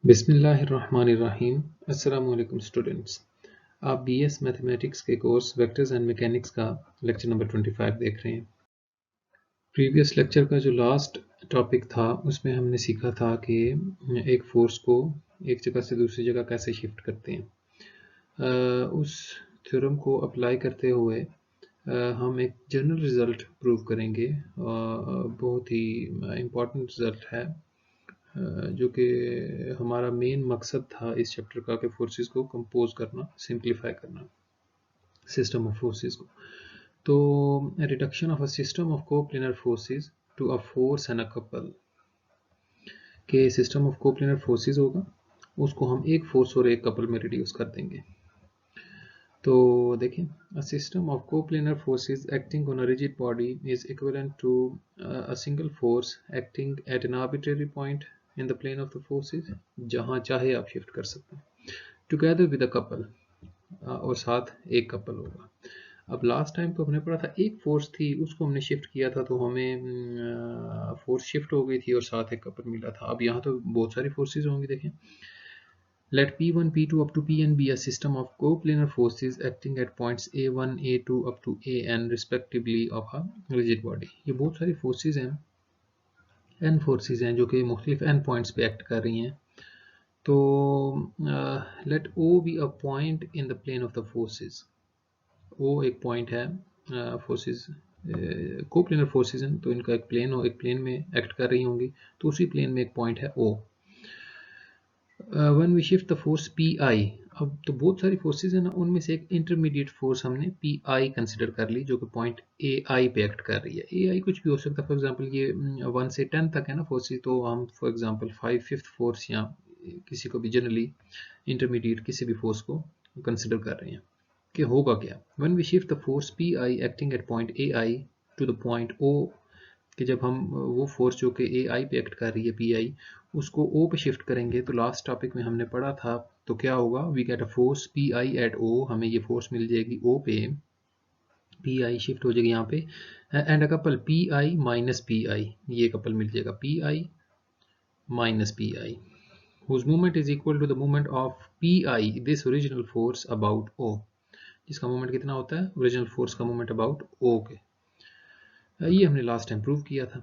बिस्मिल्लाहिर्रहमानिर्रहीम। अस्सलामुअलैकुम स्टूडेंट्स, आप बीएस मैथमेटिक्स के कोर्स वेक्टर्स एंड मैकेनिक्स का लेक्चर नंबर 25 देख रहे हैं। प्रीवियस लेक्चर का जो लास्ट टॉपिक था उसमें हमने सीखा था कि एक फोर्स को एक जगह से दूसरी जगह कैसे शिफ्ट करते हैं। उस थ्योरम को अप्लाई करते हुए हम एक जनरल रिज़ल्ट प्रूव करेंगे। बहुत ही इम्पॉर्टेंट रिज़ल्ट है, जो कि हमारा मेन मकसद था इस चैप्टर का कि फोर्सेस को कंपोज करना, सिंप्लीफाई करना सिस्टम ऑफ फोर्सेस को। तो reduction of a system of coplanar forces to a force and a couple के सिस्टम ऑफ कोप्लेनर फोर्सेस होगा, उसको हम एक फोर्स और एक कपल में रिड्यूस कर देंगे। तो देखें, a system of coplanar forces acting on a rigid body is equivalent to a single force acting at an arbitrary point in the plane of the forces, जहाँ चाहे आप शिफ्ट कर सकते हैं, together with a couple, और साथ एक couple होगा। अब लास्ट टाइम तो हमने पढ़ा था एक फोर्स थी, उसको हमने शिफ्ट किया था तो हमें फोर्स शिफ्ट हो गई थी और साथ एक कपल मिला था। अब यहाँ तो बहुत सारी फोर्सेज होंगी। देखें, let P1, P2 up to Pn be a system of coplanar forces acting at points A1, A2 up to An respectively of a rigid body। ये बहुत सारी फोर्सेज हैं, n फोर्सेज हैं जो कि मुख्तलिफ n पॉइंट्स पे एक्ट कर रही हैं। तो let O be a point in the plane of the forces। O एक पॉइंट है, फोर्सेज कोप्लेनर फोर्सेज हैं तो इनका एक प्लेन में एक्ट कर रही होंगी, तो उसी प्लेन में एक पॉइंट है O। When we shift the force P I, अब तो बहुत सारी फोर्सेज है ना, उनमें से एक इंटरमीडिएट फोर्स हमने पी आई कंसिडर कर ली जो कि पॉइंट ए आई पे एक्ट कर रही है। ए आई कुछ भी हो सकता है, फॉर एग्जांपल ये 1 से 10 तक है ना फोर्सेज, तो हम फॉर एग्जांपल 5th फोर्स या किसी को भी जनरली इंटरमीडिएट किसी भी फोर्स को कंसिडर कर रहे हैं कि होगा क्या। When we shift the force P I acting at point A I to the point O, कि जब हम वो फोर्स जो कि ए आई पे एक्ट कर रही है पी आई, उसको ओ पे शिफ्ट करेंगे, तो लास्ट टॉपिक में हमने पढ़ा था, तो क्या होगा, we get a force P I at O, हमें ये फोर्स मिल जाएगी ओ पे, पी आई शिफ्ट हो जाएगी यहाँ पे, and a couple P I minus P I, ये कपल मिल जाएगा P I minus P I, whose moment is equal to the moment of pi, this original force about O, जिसका moment कितना होता है, ओरिजिनल फोर्स का moment about O के। ये हमने लास्ट टाइम प्रूव किया था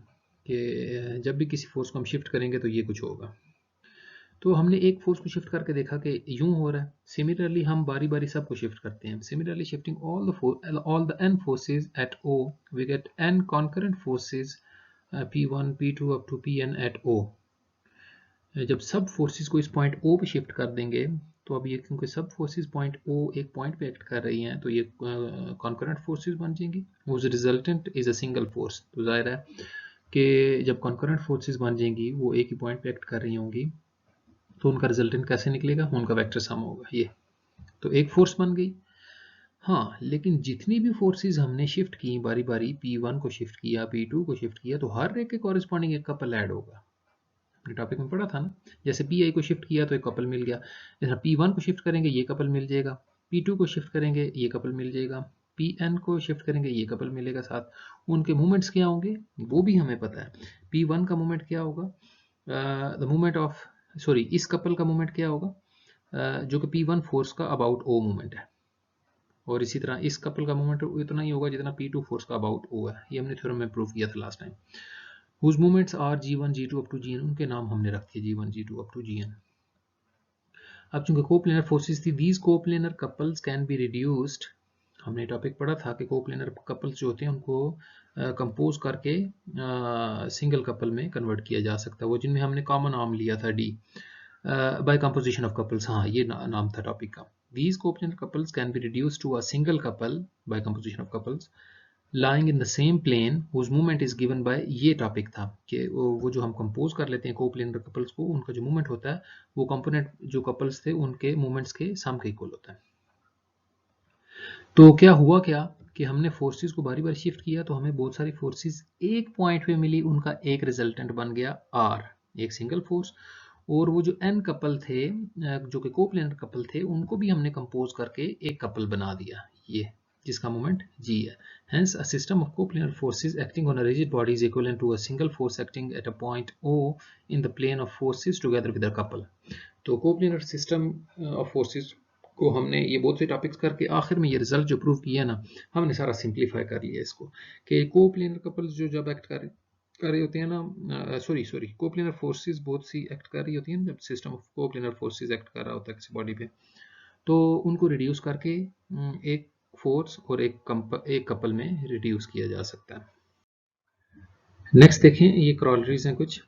कि जब भी किसी फोर्स को हम शिफ्ट करेंगे तो ये कुछ होगा। तो हमने एक फोर्स को शिफ्ट करके देखा कि यूं हो रहा है। सिमिलरली हम बारी बारी सबको शिफ्ट करते हैं। Similarly shifting all the n forces at O, we get n concurrent forces P1, P2 up to Pn at O। जब सब फोर्सेस को इस पॉइंट O पे शिफ्ट कर देंगे, तो अब ये क्योंकि सब फोर्सेस पॉइंट O एक पॉइंट पे एक्ट कर रही हैं, तो ये कॉन्करेंट फोर्सेस बन जाएंगी। उस resultant is a single force. तो जाहिर है कि जब कॉन्करेंट फोर्सेस बन जाएंगी, वो एक ही पॉइंट पे एक्ट कर रही होंगी, तो उनका रिजल्टेंट कैसे निकलेगा, उनका वेक्टर सम होगा ये। तो एक फोर्स बन गई। हाँ, लेकिन जितनी भी फोर्सेस हमने शिफ्ट की बारी बारी, P1 को शिफ्ट किया, P2 को शिफ्ट किया, तो हर एक के कॉरेस्पॉन्डिंग एक कपल ऐड होगा। टॉपिक में पढ़ा था ना, जैसे पी आई को शिफ्ट किया तो एक कपल मिल गया, जैसे P1 को शिफ्ट करेंगे ये कपल मिल जाएगा, P2 को शिफ्ट करेंगे ये कपल मिल जाएगा, Pn को शिफ्ट करेंगे ये कपल मिलेगा साथ। उनके मूवमेंट्स क्या होंगे वो भी हमें पता है। P1 का मूवमेंट क्या होगा, द मूवमेंट ऑफ, सॉरी, इस कपल का मूवमेंट क्या होगा, जो कि P1 फोर्स का अबाउट O मूवमेंट है, और इसी तरह इस कपल का मूवमेंट इतना ही होगा जितना P2 फोर्स का अबाउट O है। ये हमने थ्योरम में प्रूव किया था last time. whose movements are g1 g2 up to gn, उनके नाम हमने रख दिए g1 g2 up to gn। अब चूंकि कोप्लेनर फोर्सेस थी, these coplanar couples can be reduced, हमने टॉपिक पढ़ा था कि कोप्लेनर कपल्स जो होते हैं उनको कंपोज करके सिंगल कपल में कन्वर्ट किया जा सकता है, वो जिनमें हमने कॉमन नाम लिया था D, by composition of couples. हाँ, ये नाम था टॉपिक का। these coplanar couples can be reduced to a single couple by composition of couples lying in the same plane whose movement is given by, ये topic था कि वो जो हम कंपोज कर लेते हैं कोप्लेनर कपल्स को, उनका जो मूवमेंट होता है वो कंपोनेंट जो कपल्स थे उनके मूवमेंट्स के सम के इक्वल होता है। तो क्या हुआ क्या कि हमने फोर्सेस को बारी बारी शिफ्ट किया, तो हमें बहुत सारी फोर्सेस एक पॉइंट पे मिली, उनका एक रिजल्टेंट बन गया R, एक सिंगल फोर्स। और वो जो n कपल थे जो कि कोप्लेनर कपल थे, उनको भी हमने कंपोज करके एक कपल बना दिया। ये जिसका मोमेंट g है. Hence a system of coplanar forces acting on a rigid body is equivalent to a single force acting at a point O in the plane of forces together with a couple. तो coplanar system of forces को हमने ये बहुत से topics करके आखिर में ये रिजल्ट जो प्रूव किया ना, हमने सारा सिंप्लीफाई कर लिया इसको कि कोप्लेनर कपल्स जो जब एक्ट कर रहे होते हैं ना, सॉरी कोप्लेनर फोर्सेस बहुत सी एक्ट कर रही होती हैं जब system of coplanar forces act कर रहा होता है किसी बॉडी पे, तो उनको रिड्यूस करके एक फोर्स और एक कपल में रिड्यूस किया जा सकता है. नेक्स्ट देखें, ये क्रॉलरीज हैं कुछ.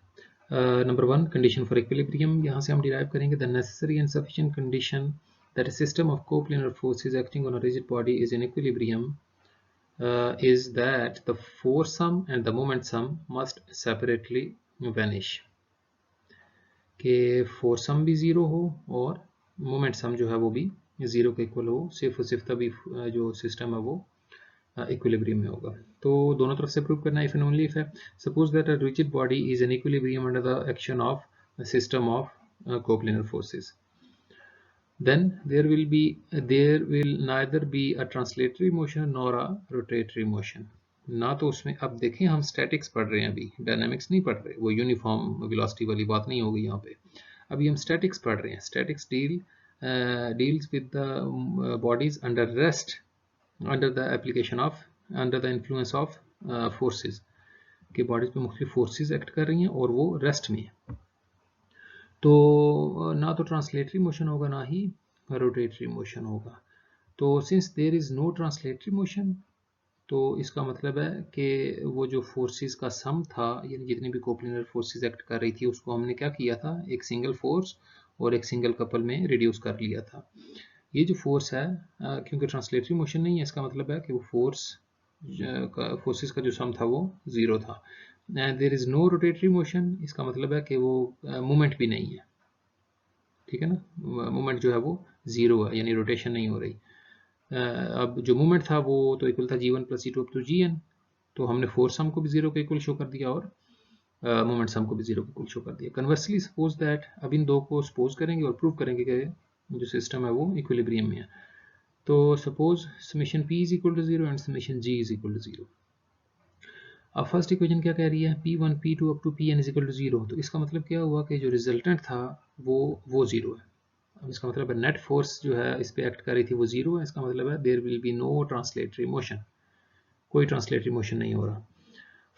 नंबर 1 कंडीशन फॉर इक्विलिब्रियम, यहाँ से हम डिराइव करेंगे the necessary and sufficient condition that a system of coplanar forces acting on a rigid body is in equilibrium is that the force sum and the moment sum must separately vanish. कि force सम भी zero हो और moment सम जो है वो भी zero के equal हो, सिर्फ और सिर्फ तभी जो सिस्टम है वो इक्विलिब्रियम में होगा. तो दोनों तरफ से प्रूव करना. इफ एंड ओनली इफ है suppose that a rigid body is an equilibrium under the action of system of coplanar forces, then there will neither be a translatory motion nor a rotatory motion. ना तो उसमें, अब देखें हम statics पढ़ रहे हैं, अभी डायनामिक्स नहीं पढ़ रहे, वो यूनिफॉर्म वेलोसिटी वाली बात नहीं होगी यहाँ पे. अभी हम स्टैटिक्स पढ़ रहे हैं. Statics deals with the bodies under rest, under the application of, under the influence of forces, कि बॉडीज पे मुख्तलिफ फोर्सेस एक्ट कर रही हैं और वो रेस्ट में है. तो ना तो ट्रांसलेटरी मोशन होगा ना ही रोटेटरी मोशन होगा. तो since there is no translatory motion, तो इसका मतलब है कि वो जो फोर्सेस का सम था, यानी जितनी भी कोप्लेनर फोर्सेस एक्ट कर रही थी उसको हमने क्या किया था, एक सिंगल फोर्स और एक सिंगल कपल में रिड्यूस कर लिया था. ये जो फोर्स है, क्योंकि ट्रांसलेटरी मोशन नहीं है, इसका मतलब है कि वो फोर्सेस का जो सम था वो ज़ीरो था. There is no rotatory motion, इसका मतलब है कि वो मूवमेंट भी नहीं है. ठीक है ना, मूवमेंट जो है वो ज़ीरो है, यानी रोटेशन नहीं हो रही. अब जो मूवमेंट था वो तो इक्वल था g1 plus g2 up to gn, तो हमने फोर्स सम को भी जीरो के इक्वल शो कर दिया और मोमेंट सम को भी जीरो के इक्वल शो कर दिया. कन्वर्सली सपोज दैट, अब इन दो को सपोज करेंगे और प्रूव करेंगे कि जो सिस्टम है वो इक्विलिब्रियम में है. तो suppose summation p is equal to zero and summation g is equal to zero. अब फर्स्ट इक्वेशन क्या कह रही है, p1 p2 up to pn is equal to zero. तो इसका मतलब क्या हुआ कि जो रिजल्टेंट था वो जीरो है. अब इसका मतलब है नेट फोर्स जो है इस पे एक्ट कर रही थी वो जीरो है. इसका मतलब है there will be no translatory motion, कोई ट्रांसलेटरी मोशन नहीं हो रहा.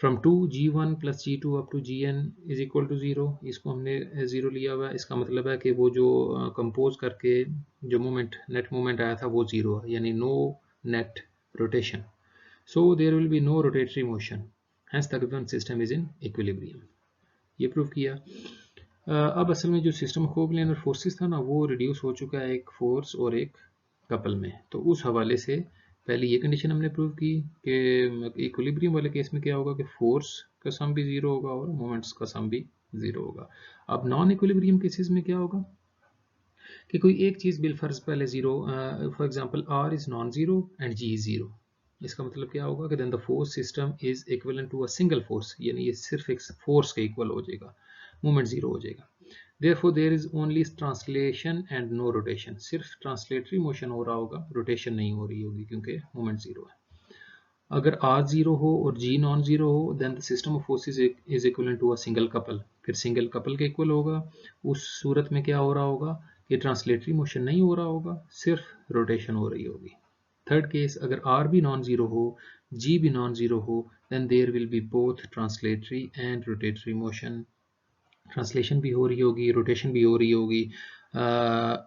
From 2 g1 plus g2 up to gn is equal to zero, इसको हमने जीरो लिया हुआ है. इसका मतलब है कि वो जो कंपोज करके जो मूवमेंट, नेट मूवमेंट आया था वो जीरो है, यानी no net rotation. So there will be no rotatory motion, hence the given system is in equilibrium. ये प्रूव किया. अब असल में जो सिस्टम ऑफ कोप्लेनर फोर्सेस था ना, वो रिड्यूस हो चुका है एक फोर्स और एक कपल में. तो उस हवाले से पहले ये कंडीशन हमने प्रूव की कि इक्विलिब्रियम वाले केस में क्या होगा कि फोर्स का सम भी जीरो होगा और मोमेंट्स का सम भी जीरो होगा. अब नॉन इक्विलिब्रियम केसेस में क्या होगा कि कोई एक चीज़ बिलफर्ज पहले zero, for example r is non zero and g is zero. इसका मतलब क्या होगा कि then the force system is equivalent to a single force, यानी ये सिर्फ एक फोर्स के इक्वल हो जाएगा, मूवमेंट जीरो हो जाएगा. Therefore there is only translation and no rotation. सिर्फ ट्रांसलेटरी मोशन हो रहा होगा, रोटेशन नहीं हो रही होगी क्योंकि मोमेंट जीरो है. अगर r जीरो हो और g नॉन जीरो हो, then the system of forces is equivalent to a single couple. फिर सिंगल कपल के इक्वल होगा. उस सूरत में क्या हो रहा होगा कि ट्रांसलेटरी मोशन नहीं हो रहा होगा, सिर्फ रोटेशन हो रही होगी. थर्ड केस, अगर r भी नॉन जीरो हो, g भी नॉन जीरो हो, then there will be both translatory and rotatory motion. Translation भी हो रही होगी, रोटेशन भी हो रही होगी.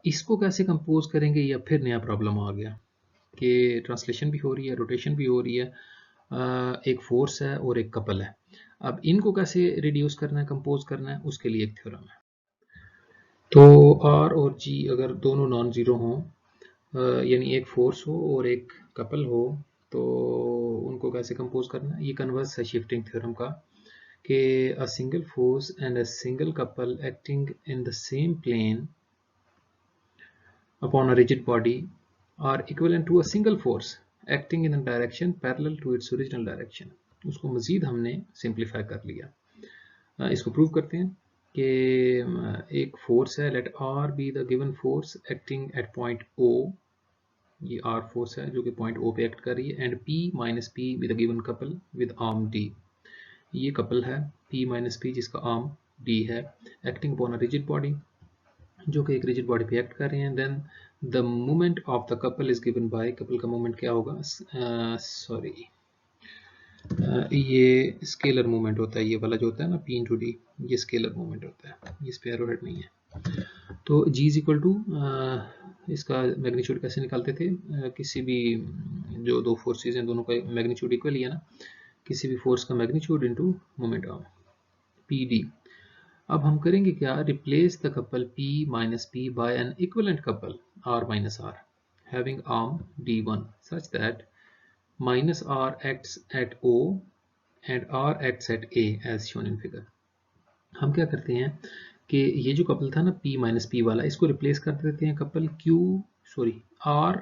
इसको कैसे कंपोज करेंगे, या फिर नया प्रॉब्लम आ गया कि ट्रांसलेशन भी हो रही है, रोटेशन भी हो रही है, एक फोर्स है और एक कपल है. अब इनको कैसे रिड्यूस करना है, कंपोज करना है, उसके लिए एक थ्योरम है. तो r और g अगर दोनों नॉन जीरो हों, यानी एक फोर्स हो और एक कपल हो, तो उनको कैसे कंपोज करना है. ये कन्वर्स है शिफ्टिंग थ्योरम का कि a single force and a single couple acting in the same plane upon a rigid body are equivalent to a single force acting in a direction parallel to its original direction. उसको मज़ीद हमने simplify कर लिया. इसको prove करते हैं कि एक फोर्स है, let R be the given force acting at point O ये R फोर्स है जो कि पॉइंट O पे एक्ट कर रही है, and P minus P with a given couple with arm D। ये कपल है P माइनस P जिसका आर्म D है, acting upon a rigid body, जो कि एक रिजिड बॉडी पे एक्ट कर रहे हैं। Then the moment of the couple is given by, couple का मोमेंट क्या होगा, सॉरी ये स्केलर मोमेंट होता है, ये वाला जो होता है ना P इंटू डी, ये स्केलर मोमेंट होता है, इस पे एरो हेड नहीं है। तो G इज इक्वल टू, इसका मैग्नीट्यूड कैसे निकालते थे, किसी भी जो दो फोर्सेज हैं दोनों का मैग्नीट्यूड इक्वल ही है ना, किसी भी फोर्स का magnitude into moment of PD। अब हम करेंगे क्या, replace the couple P minus P by an equivalent couple R minus R having arm D1 such that minus R acts at O and R acts at A as shown in figure। हम क्या करते हैं कि ये जो couple था ना P minus P वाला, इसको रिप्लेस कर देते हैं couple R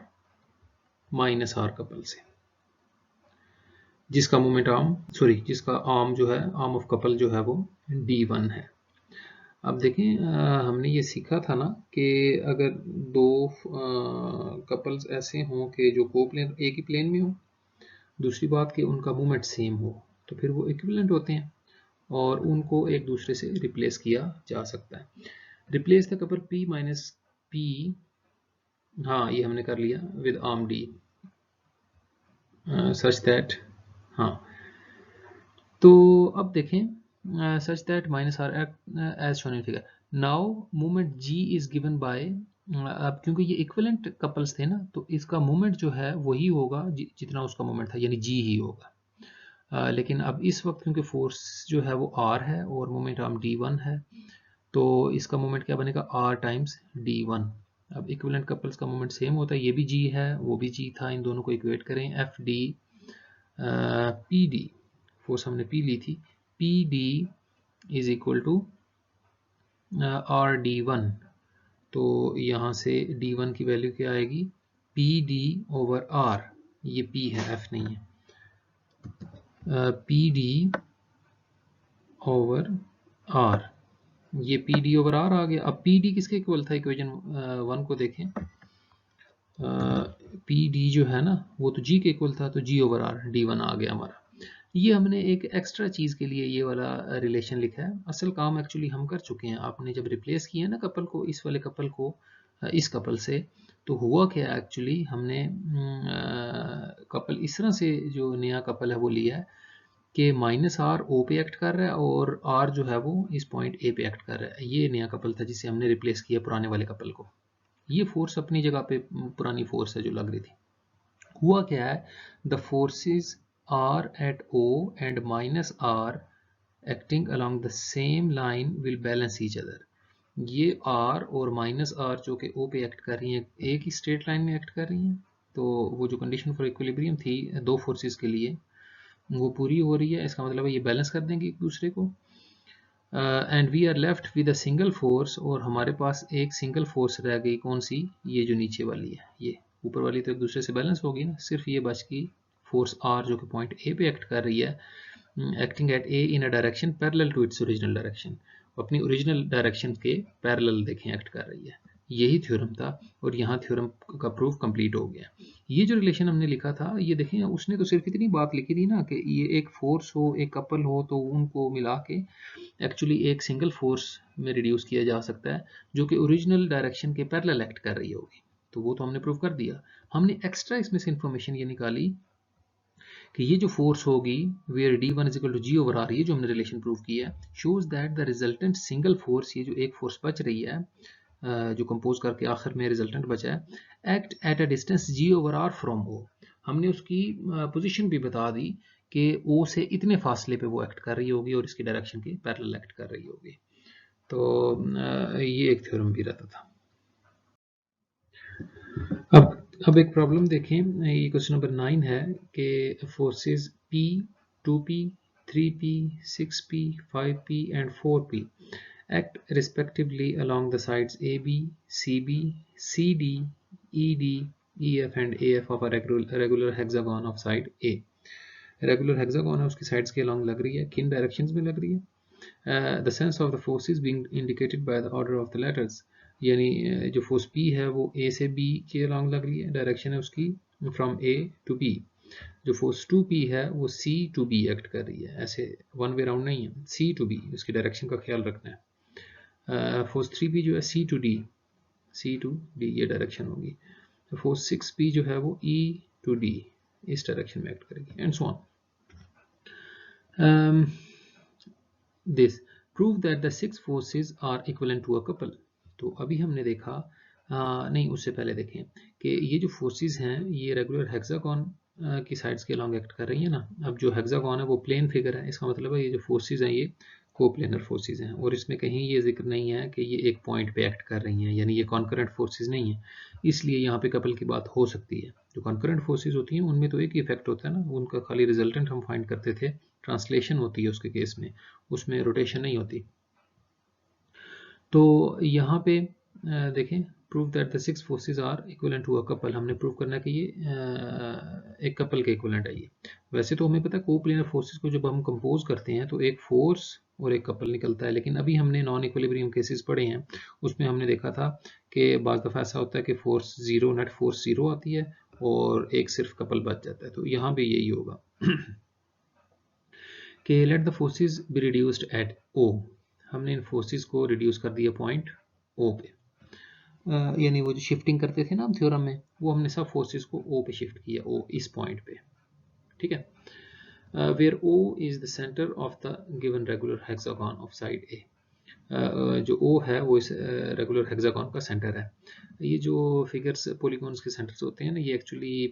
minus R couple से, जिसका मोमेंट आर्म जिसका आर्म जो है, आर्म ऑफ कपल जो है वो D1 है। अब देखें हमने ये सीखा था ना कि अगर दो कपल्स ऐसे हों कि जो कोप्लेन एक ही प्लेन में हो, दूसरी बात कि उनका मूवमेंट सेम हो, तो फिर वो इक्विवेलेंट होते हैं और उनको एक दूसरे से रिप्लेस किया जा सकता है। Replace the couple P minus P, हाँ ये हमने कर लिया, with arm D such that, हाँ तो अब देखें such that minus R as shown in figure. Now movement G is given by, अब क्योंकि ये इक्विवेलेंट कपल्स थे ना, तो इसका मूवमेंट जो है वही होगा जितना उसका मूवमेंट था, यानी G ही होगा। लेकिन अब इस वक्त क्योंकि फोर्स जो है वो R है और मोमेंट आर्म D1 है, तो इसका मोमेंट क्या बनेगा, R टाइम्स D1। अब इक्विवेलेंट कपल्स का मोमेंट सेम होता है, ये भी G है वो भी G था, इन दोनों को इक्वेट करें, FD PD, फोर्स हमने P ली थी, PD is equal to RD1। तो यहाँ से D1 की वैल्यू क्या आएगी, PD ओवर R, ये P है F नहीं है, PD ओवर R, ये PD ओवर R आ गया। अब PD किसके इक्वल था, इक्वेशन 1 को देखें, PD जो है ना वो तो G के इक्वल था, तो G ओवर R D1 आ गया हमारा। ये हमने एक एक्स्ट्रा चीज़ के लिए ये वाला रिलेशन लिखा है, असल काम एक्चुअली हम कर चुके हैं। आपने जब रिप्लेस किया ना कपल को, इस वाले कपल को इस कपल से, तो हुआ क्या एक्चुअली, हमने कपल इस तरह से जो नया कपल है वो लिया है कि माइनस R O पे एक्ट कर रहा है और R जो है वो इस पॉइंट A पे एक्ट कर रहा है। ये नया कपल था जिसे हमने रिप्लेस किया पुराने वाले कपल को। ये फोर्स अपनी जगह पे पुरानी फोर्स है जो लग रही थी। हुआ क्या है, the forces R at O and minus R acting along the same line will balance each other। ये R और माइनस R जो कि O पे एक्ट कर रही हैं, एक ही स्ट्रेट लाइन में एक्ट कर रही हैं, तो वो जो कंडीशन फॉर इक्विलिब्रियम थी दो फोर्सेस के लिए वो पूरी हो रही है। इसका मतलब है ये बैलेंस कर देंगे एक दूसरे को, and we are left with a single force, और हमारे पास एक सिंगल फोर्स रह गई, कौन सी, ये जो नीचे वाली है, ये ऊपर वाली तो एक दूसरे से बैलेंस होगी ना, सिर्फ ये बच गई फोर्स R जो कि पॉइंट A पे एक्ट कर रही है, acting at A in a direction parallel to its original direction, अपनी ओरिजिनल डायरेक्शन के पैरेलल देखें एक्ट कर रही है। यही थ्योरम था और यहाँ थ्योरम का प्रूफ कंप्लीट हो गया। ये जो रिलेशन हमने लिखा था, ये देखें उसने तो सिर्फ इतनी बात लिखी थी ना कि ये एक फोर्स हो एक कपल हो तो उनको मिला के एक्चुअली एक सिंगल फोर्स में रिड्यूस किया जा सकता है जो कि ओरिजिनल डायरेक्शन के पैरेलल एक्ट कर रही होगी, तो वो तो हमने प्रूव कर दिया। हमने एक्स्ट्रा इसमें से इंफॉर्मेशन ये निकाली कि ये जो फोर्स होगी where D1 is equal to G over R, ये जो हमने रिलेशन प्रूव किया है, shows that the resultant single force, ये जो एक फोर्स बच रही है जो कंपोज करके आखिर में रिजल्टेंट बचा है, act at a distance G over R from O। हमने उसकी पोजीशन भी बता दी कि O से इतने फासले पे वो एक्ट कर रही होगी और इसकी डायरेक्शन के पैरेलल एक्ट कर रही होगी। तो ये एक थ्योरम भी रहता था। अब एक प्रॉब्लम देखें, ये क्वेश्चन नंबर 9 है कि forces P, 2P, 3P, 6P, 5P and 4P act respectively along the sides AB, CB, CD, ED, EF and AF of a regular hexagon of side A। Regular hexagon है, उसकी sides के along लग रही है, किन directions में लग रही है, the sense of the forces being indicated by the order of the letters. यानी जो फोर्स P है वो A से B के अलॉन्ग लग रही है, डायरेक्शन है उसकी फ्रॉम A टू B। जो फोर्स 2P है वो C टू B एक्ट कर रही है, ऐसे वन वे राउंड नहीं है, C टू B उसकी डायरेक्शन का ख्याल रखना है। फोर्स 3P जो है C टू D ये डायरेक्शन होगी। तो फोर्स 6P जो है वो E टू D इस डायरेक्शन में एक्ट करेगी, and so on. This prove that the 6 forces are equivalent to a couple. तो अभी हमने देखा नहीं, उससे पहले देखें कि ये जो फोर्सेस हैं ये रेगुलर हेक्सागोन की साइड्स के अलॉन्ग एक्ट कर रही है ना। अब जो हेक्सागोन है वो प्लेन फिगर है, इसका मतलब है ये जो फोर्सेस हैं ये कोप्लेनर फोर्सेस हैं, और इसमें कहीं ये जिक्र नहीं है कि ये एक पॉइंट पे एक्ट कर रही हैं, यानी ये कॉन्करेंट फोर्सेस नहीं है, इसलिए यहाँ पे कपल की बात हो सकती है। जो कॉन्करेंट फोर्सेस होती हैं उनमें तो एक ही इफेक्ट होता है ना, उनका खाली रिजल्टेंट हम फाइंड करते थे, ट्रांसलेशन होती है उसके केस में, उसमें रोटेशन नहीं होती। तो यहाँ पे देखें, prove that the 6 forces are equivalent to a couple, हमने प्रूव करना है कि ये एक कपल के इक्विवेलेंट है ये। वैसे तो हमें पता है कोप्लेनर फोर्सेस को जब हम कंपोज करते हैं तो एक फोर्स और एक कपल निकलता है, लेकिन अभी हमने नॉन इक्विलिब्रियम केसेस पढ़े हैं, उसमें हमने देखा था कि बाज़ दफ़ा ऐसा होता है कि force zero, net force zero आती है और एक सिर्फ कपल बच जाता है, तो यहाँ भी यही होगा कि let the forces be reduced at O, हमने इन फोर्सेस को रिड्यूस कर दिया पॉइंट O पे, यानी वो जो शिफ्टिंग करते थे ना हम थ्योरम में, वो हमने सब फोर्सेस को O पे शिफ्ट किया, O इस पॉइंट पे, ठीक है। Where O is the centre of the given regular hexagon of side A, जो O है वो इस रेगुलर हेक्सागोन का सेंटर है। ये जो फिगर्स पॉलीगॉन्स के सेंटर्स होते हैं ना, ये एक्चुअली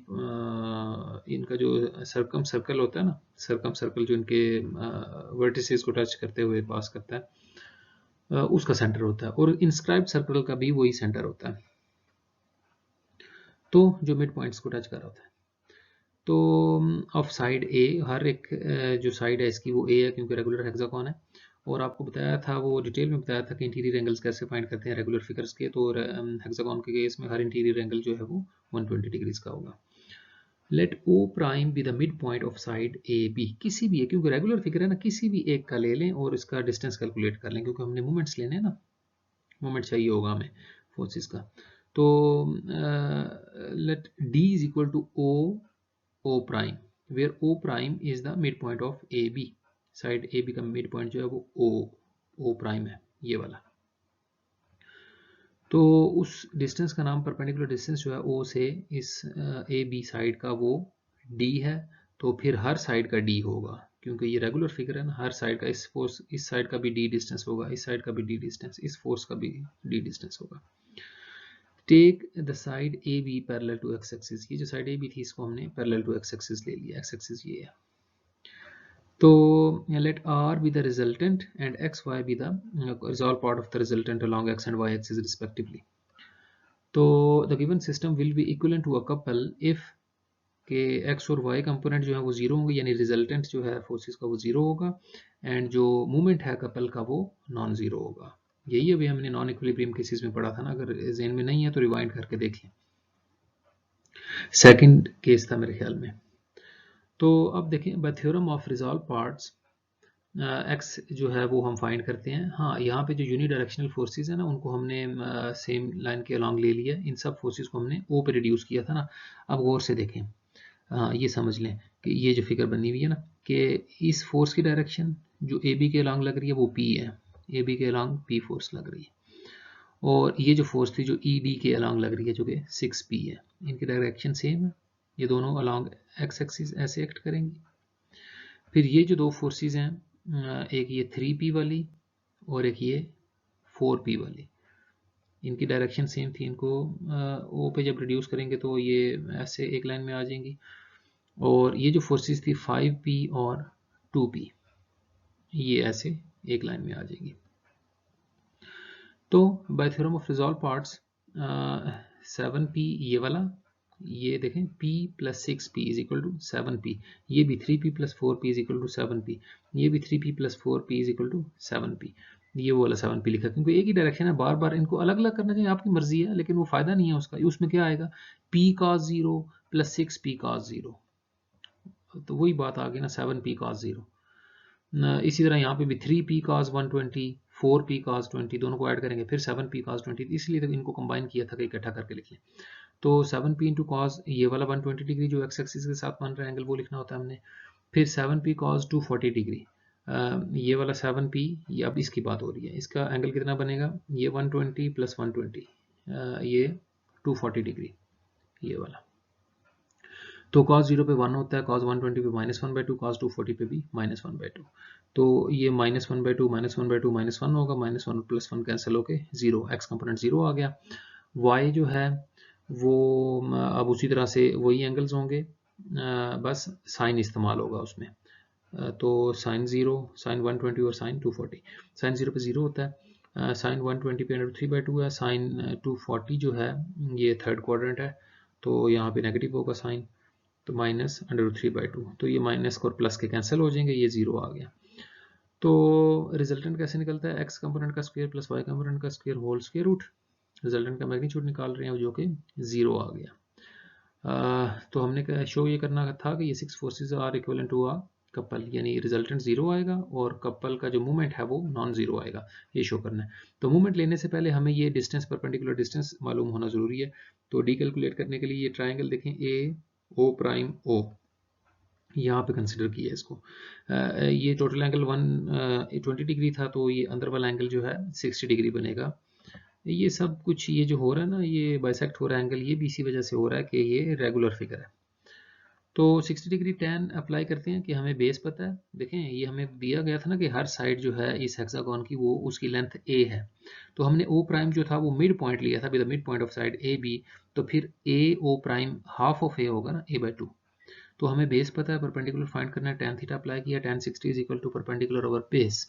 इनका जो सर्कम सर्कल होता है ना, सर्कम सर्कल जो इनके वर्टिसेस को टच करते हुए पास करता है, उसका सेंटर होता है, और इंस्क्राइब्ड सर्कल का भी वही सेंटर होता है, तो जो मिड पॉइंट्स को टच कर रहा होता है। तो ऑफ साइड ए, हर एक जो साइड है इसकी वो ए है क्योंकि रेगुलर हेक्सागोन है, और आपको बताया था, वो डिटेल में बताया था कि इंटीरियर एंगल्स कैसे फाइंड करते हैं रेगुलर फिगर्स के, तो हेक्सागोन के केस में हर इंटीरियर एंगल जो है वो 120 डिग्रीज का होगा। Let O prime be the mid point of side A B, किसी भी, क्योंकि रेगुलर फिगर है ना, किसी भी एक का ले लें और इसका डिस्टेंस कैलकुलेट कर लें, क्योंकि हमने मोमेंट्स लेने हैं ना, मोमेंट चाहिए होगा हमें फोर्सेस का। तो let D is equal to O prime, where O prime is the mid point of A B, side A B का मिड पॉइंट जो है वो O प्राइम है, ये वाला। तो उस डिस्टेंस का नाम, परपेंडिकुलर डिस्टेंस जो है O से इस ए बी साइड का वो D है, तो फिर हर साइड का D होगा, क्योंकि ये रेगुलर फिगर है ना, हर साइड का, इस फोर्स इस साइड का भी D डिस्टेंस होगा, इस साइड का भी D डिस्टेंस, इस फोर्स का भी D डिस्टेंस होगा। Take the side A B parallel to X axis, ये जो साइड ए बी थी इसको हमने पैरेलल टू एक्स एक्सिस ले लिया, एक्स एक्सिस ये है। तो let R be the resultant and XY be the resolved part of the resultant along X and Y axis respectively. तो the given system will be equivalent to a couple if के X और Y component जो है वो zero होंगे, यानी resultant जो है फोर्सेस का वो जीरो होगा, एंड जो मूवमेंट है कपल का वो नॉन जीरो होगा। यही अभी हमने नॉन इक्विलिब्रियम केसेस में पढ़ा था ना, अगर ज़हन में नहीं है तो रिवाइंड करके देख लें, सेकंड केस था मेरे ख्याल में। तो अब देखें, bye theorem of resolve parts x जो है वो हम फाइंड करते हैं। हाँ, यहाँ पे जो यूनिडायरेक्शनल फोर्सेस है ना, उनको हमने सेम लाइन के अलॉन्ग ले लिया, इन सब फोर्सेस को हमने ओ पे रिड्यूस किया था ना। अब गौर से देखें, ये समझ लें कि ये जो फिगर बनी हुई है ना, कि इस फोर्स की डायरेक्शन जो ए बी के अलॉन्ग लग रही है वो पी है, ए बी के अलॉन्ग पी फोर्स लग रही है, और ये जो फोर्स थी जो ई डी के अलॉन्ग लग रही है जो कि 6P है, इनकी डायरेक्शन सेम है, ये दोनों अलॉन्ग एक्स एक्सिस ऐसे एक्ट करेंगी। फिर ये जो दो फोर्सेस हैं, एक ये 3P वाली और एक ये 4P वाली, इनकी डायरेक्शन सेम थी, इनको ओ पे जब रिड्यूस करेंगे तो ये ऐसे एक लाइन में आ जाएंगी, और ये जो फोर्सेस थी 5P और 2P, ये ऐसे एक लाइन में आ जाएगी। तो by theorem of resolve parts 7P ये वाला, ये देखें P plus 6P is equal to 7P, ये भी 3P plus 4P is equal to 7P, ये भी 3P plus 4P is equal to 7P, ये वो वाला 7P लिखा, क्योंकि एक ही डायरेक्शन है, बार बार इनको अलग अलग करना चाहिए, आपकी मर्जी है, लेकिन वो फायदा नहीं है उसका। उसमें क्या आएगा, P cos 0 plus 6P cos 0, तो वही बात आ गई ना, 7P cos 0। इसी तरह यहाँ पे भी 3P cos 120, 4p cos 20 दोनों को ऐड करेंगे, फिर 7p cos 20, इसलिए तो इनको कंबाइन किया था कि इकट्ठा करके लिख लें। तो 7p इंटू कॉस ये वाला 120 डिग्री जो एक्स एक्सिस के साथ बन रहा है एंगल वो लिखना होता है हमने, फिर 7p cos 240 डिग्री, ये वाला 7p, ये अब इसकी बात हो रही है, इसका एंगल कितना बनेगा, ये 120 प्लस 120, ये 240 डिग्री ये वाला। तो cos 0 पे 1 होता है, cos 120 पे -1/2, cos 240 पे भी -1/2। तो ये -1/2 -1/2 -1 होगा, -1 प्लस 1 कैंसिल होके 0, एक्स कंपोनेंट 0 आ गया। y जो है वो अब उसी तरह से वही एंगल्स होंगे, बस साइन इस्तेमाल होगा उसमें। तो साइन 0, साइन 120 और साइन 240। साइन 0 पे 0 होता है, साइन 120 पे √3/2 है, साइन 240 जो है ये थर्ड क्वाड्रेंट है, तो यहाँ पे नेगेटिव होगा साइन, तो माइनस √3/2, तो ये माइनस और प्लस के कैंसिल हो जाएंगे, ये 0 आ गया। तो रिजल्टेंट कैसे निकलता है, एक्स कंपोनेंट का स्क्वायर प्लस वाई कंपोनेंट का square whole square root, resultant का मैग्नीट्यूड निकाल रहे हैं जो कि 0 आ गया। तो हमने शो ये करना था कि ये 6 forces are equivalent to a couple, यानी रिजल्टेंट 0 आएगा और कपल का जो मूवमेंट है वो नॉन जीरो आएगा, ये शो करना है। तो मूवमेंट लेने से पहले हमें ये डिस्टेंस, परपेंडिकुलर डिस्टेंस मालूम होना जरूरी है। तो डी कैलकुलेट करने के लिए ये ट्राइंगल देखें ए ओ प्राइम ओ, यहाँ पे कंसिडर किया इसको, ये टोटल एंगल 120 डिग्री था, तो ये अंदर वाला एंगल जो है 60 डिग्री बनेगा। ये सब कुछ ये जो हो रहा है ना, ये बाइसेक्ट हो रहा है एंगल, ये भी इसी वजह से हो रहा है कि ये रेगुलर फिगर है। तो 60 डिग्री tan अप्लाई करते हैं कि हमें बेस पता है, देखें ये हमें दिया गया था ना कि हर साइड जो है इस हेक्सागोन की वो उसकी लेंथ a है, तो हमने o प्राइम जो था वो मिड पॉइंट लिया था, with the mid point of side A B, तो फिर a o prime half of a होगा ना, a/2। तो हमें बेस पता है, परपेंडिकुलर फाइंड करना है, tan थीटा अप्लाई किया, tan 60 is equal to perpendicular over base.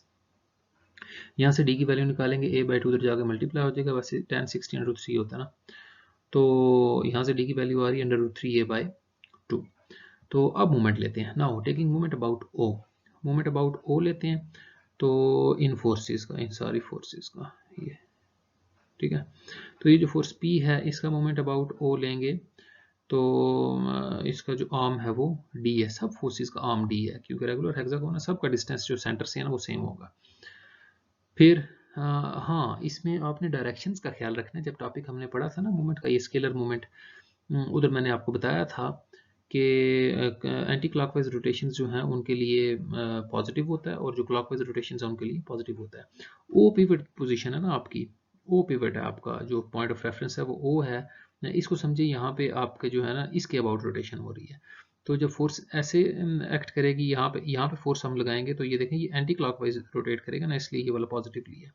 यहाँ से d की वैल्यू निकालेंगे, a/2 उधर जाकर मल्टीप्लाई हो जाएगा, वैसे tan 60 √3 होता है ना, तो यहाँ से d की वैल्यू आ रही है √3a/2। तो अब मूवमेंट लेते हैं, now taking movement about O, movement about O लेते हैं, तो इन फोर्सेस का, इन सारी फोर्सेस का ये, ठीक है। तो ये जो फोर्स P है इसका मूवमेंट अबाउट ओ लेंगे, तो इसका जो आर्म है वो D है, सब फोर्सेस का आर्म D है, क्योंकि रेगुलर हेक्सागोन है, सबका डिस्टेंस जो सेंटर से है ना वो सेम होगा। फिर हाँ, इसमें आपने डायरेक्शंस का ख्याल रखना है, जब टॉपिक हमने पढ़ा था ना मूवमेंट का, ये स्केलर मूवमेंट, उधर मैंने आपको बताया था कि एंटी क्लॉकवाइज रोटेशंस जो हैं उनके लिए पॉजिटिव होता है, और जो क्लॉकवाइज रोटेशंस हैं उनके लिए पॉजिटिव होता है। ओ पिवट पोजीशन है ना आपकी, ओ पिवट है आपका, जो पॉइंट ऑफ रेफरेंस है वो ओ है, इसको समझिए यहाँ पे आपके जो है ना इसके अबाउट रोटेशन हो रही है। तो जब फोर्स ऐसे एक्ट करेगी, यहाँ पे फोर्स हम लगाएंगे, तो ये देखें ये एंटी क्लॉकवाइज रोटेट करेगा ना, इसलिए ये वाला पॉजिटिव लिया।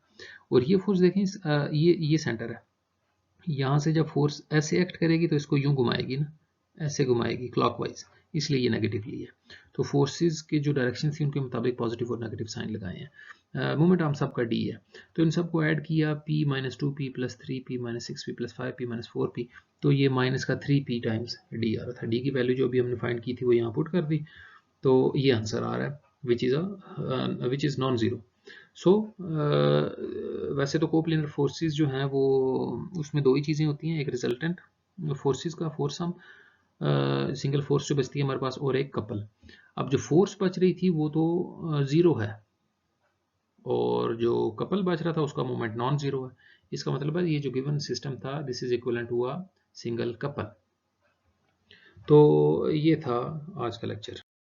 और ये फोर्स देखें, ये सेंटर है, यहाँ से जब फोर्स ऐसे एक्ट करेगी तो इसको यूं घुमाएगी ना, ऐसे घुमाएगी क्लॉकवाइज, इसलिए ये नेगेटिव लिया। तो फोर्सेस की जो डायरेक्शन थी उनके मुताबिक पॉजिटिव और नेगेटिव साइन लगाए हैं। मूवमेंट हम सबका डी है, तो इन सबको ऐड किया, p - 2p + 3p - 6p + 5p - 4p, तो ये माइनस का 3p टाइम्स डी आ रहा था। डी की वैल्यू जो अभी हमने फाइंड की थी वो यहाँ पुट कर दी, तो ये आंसर आ रहा है विच इज़ नॉन ज़ीरो। सो वैसे तो कोप्लेनर फोर्सेस जो हैं वो, उसमें दो ही चीज़ें होती हैं, एक रिजल्टेंट फोर्सेस का फोर्स सम, सिंगल फोर्स जो बचती है हमारे पास, और एक कपल। अब जो फोर्स बच रही थी वो तो 0 है, और जो कपल बच रहा था उसका मोमेंट नॉन जीरो है। इसका मतलब है ये जो गिवन सिस्टम था, this is equivalent to a single couple. तो ये था आज का लेक्चर।